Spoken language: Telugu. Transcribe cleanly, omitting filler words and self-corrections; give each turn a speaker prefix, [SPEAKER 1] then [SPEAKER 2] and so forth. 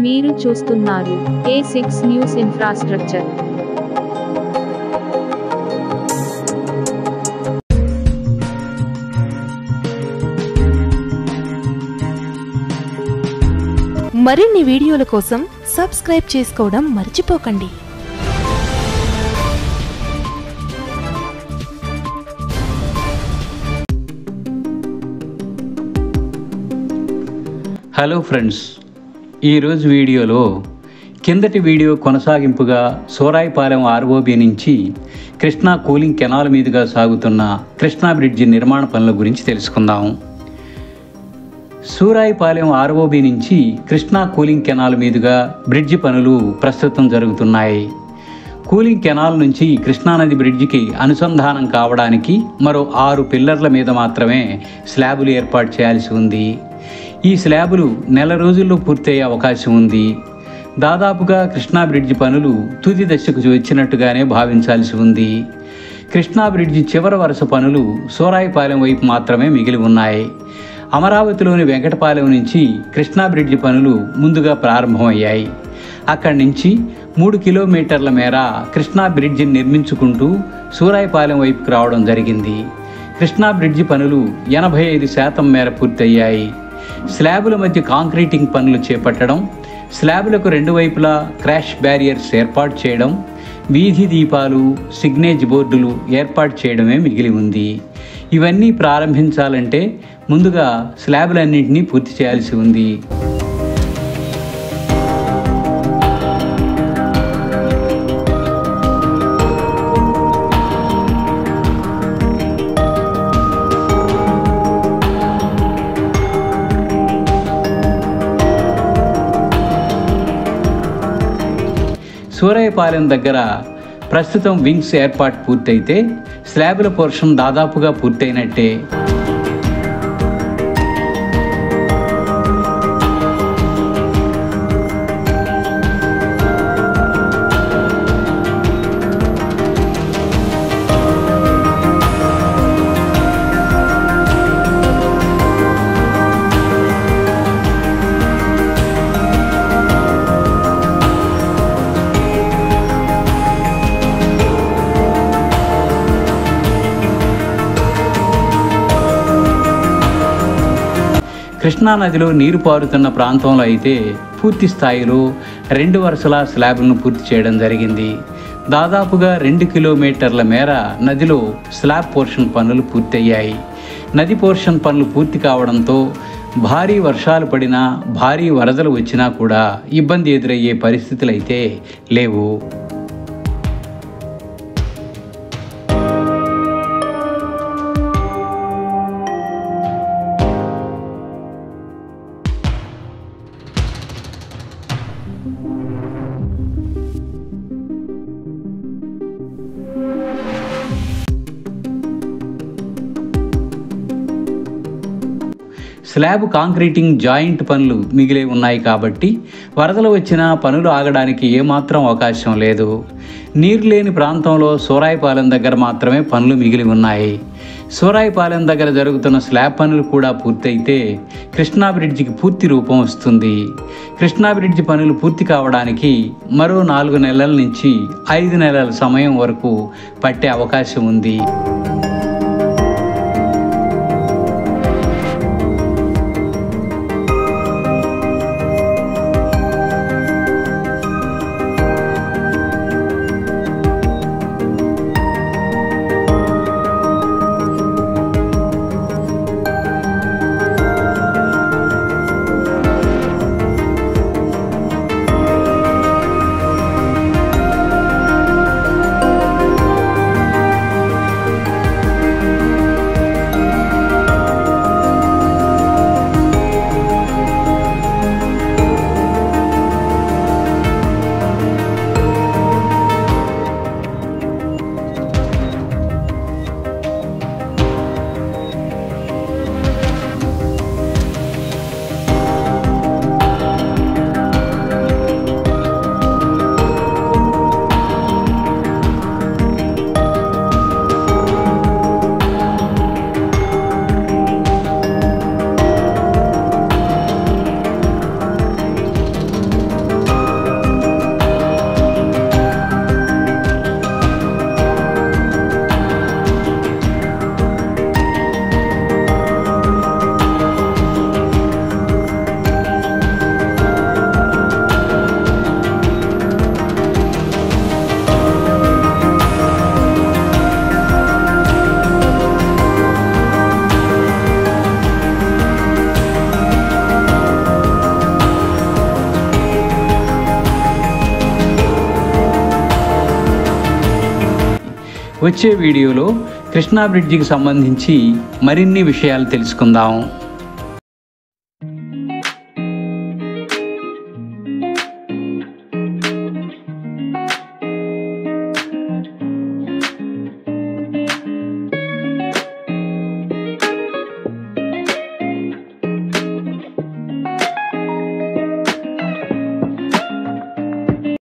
[SPEAKER 1] మీరు చూస్తున్నారు A6 న్యూస్ ఇన్ఫ్రాస్ట్రక్చర్.
[SPEAKER 2] మరిన్ని వీడియోల కోసం సబ్స్క్రైబ్ చేసుకోవడం మర్చిపోకండి.
[SPEAKER 3] హలో ఫ్రెండ్స్, ఈరోజు వీడియోలో కిందటి వీడియో కొనసాగింపుగా సూరాయిపాలెం ఆర్ఓబి నుంచి కృష్ణా కూలింగ్ కెనాల్ మీదుగా సాగుతున్న కృష్ణా బ్రిడ్జి నిర్మాణ పనుల గురించి తెలుసుకుందాం. సూరాయిపాలెం ఆర్ఓబి నుంచి కృష్ణా కూలింగ్ కెనాల్ మీదుగా బ్రిడ్జి పనులు ప్రస్తుతం జరుగుతున్నాయి. కూలింగ్ కెనాల్ నుంచి కృష్ణానది బ్రిడ్జికి అనుసంధానం కావడానికి మరో 6 పిల్లర్ల మీద మాత్రమే స్లాబులు ఏర్పాటు చేయాల్సి ఉంది. ఈ స్లాబులు నెల రోజుల్లో పూర్తయ్యే అవకాశం ఉంది. దాదాపుగా కృష్ణా బ్రిడ్జి పనులు తుది దశకు వచ్చినట్టుగానే భావించాల్సి ఉంది. కృష్ణా బ్రిడ్జి చివరి వరుస పనులు సూరాయిపాలెం వైపు మాత్రమే మిగిలి ఉన్నాయి. అమరావతిలోని వెంకటపాలెం నుంచి కృష్ణా బ్రిడ్జి పనులు ముందుగా ప్రారంభమయ్యాయి. అక్కడి నుంచి 3 కిలోమీటర్ల మేర కృష్ణా బ్రిడ్జిని నిర్మించుకుంటూ సూరాయిపాలెం వైపుకు రావడం జరిగింది. కృష్ణా బ్రిడ్జి పనులు 85% మేర పూర్తయ్యాయి. స్లాబుల మధ్య కాంక్రీటింగ్ పనులు చేపట్టడం, స్లాబులకు 2 వైపులా క్రాష్ బ్యారియర్స్ ఏర్పాటు చేయడం, వీధి దీపాలు, సిగ్నేజ్ బోర్డులు ఏర్పాటు చేయడమే మిగిలి ఉంది. ఇవన్నీ ప్రారంభించాలంటే ముందుగా స్లాబులన్నింటినీ పూర్తి చేయాల్సి ఉంది. సూరాయిపాలెం దగ్గర ప్రస్తుతం వింగ్స్ ఏర్పాటు పూర్తయితే స్లాబుల పోర్షన్ దాదాపుగా పూర్తయినట్టే. కృష్ణానదిలో నీరు పారుతున్న ప్రాంతంలో అయితే పూర్తి స్థాయిలో 2 వరుసల స్లాబులను పూర్తి చేయడం జరిగింది. దాదాపుగా 2 కిలోమీటర్ల మేర నదిలో స్లాబ్ పోర్షన్ పనులు పూర్తయ్యాయి. నది పోర్షన్ పనులు పూర్తి కావడంతో భారీ వర్షాలు పడినా, భారీ వరదలు వచ్చినా కూడా ఇబ్బంది ఎదురయ్యే పరిస్థితులు అయితే లేవు. స్లాబ్ కాంక్రీటింగ్ జాయింట్ పనులు మిగిలే ఉన్నాయి కాబట్టి వరదలు వచ్చినా పనులు ఆగడానికి ఏమాత్రం అవకాశం లేదు. నీరు లేని ప్రాంతంలో సూరాయిపాలెం దగ్గర మాత్రమే పనులు మిగిలి ఉన్నాయి. సూరాయిపాలెం దగ్గర జరుగుతున్న స్లాబ్ పనులు కూడా పూర్తయితే కృష్ణా బ్రిడ్జికి పూర్తి రూపం వస్తుంది. కృష్ణా బ్రిడ్జి పనులు పూర్తి కావడానికి మరో 4 నెలల నుంచి 5 నెలల సమయం వరకు పట్టే అవకాశం ఉంది. వచ్చే వీడియోలో కృష్ణా బ్రిడ్జికి సంబంధించి మరిన్ని విషయాలు తెలుసుకుందాం.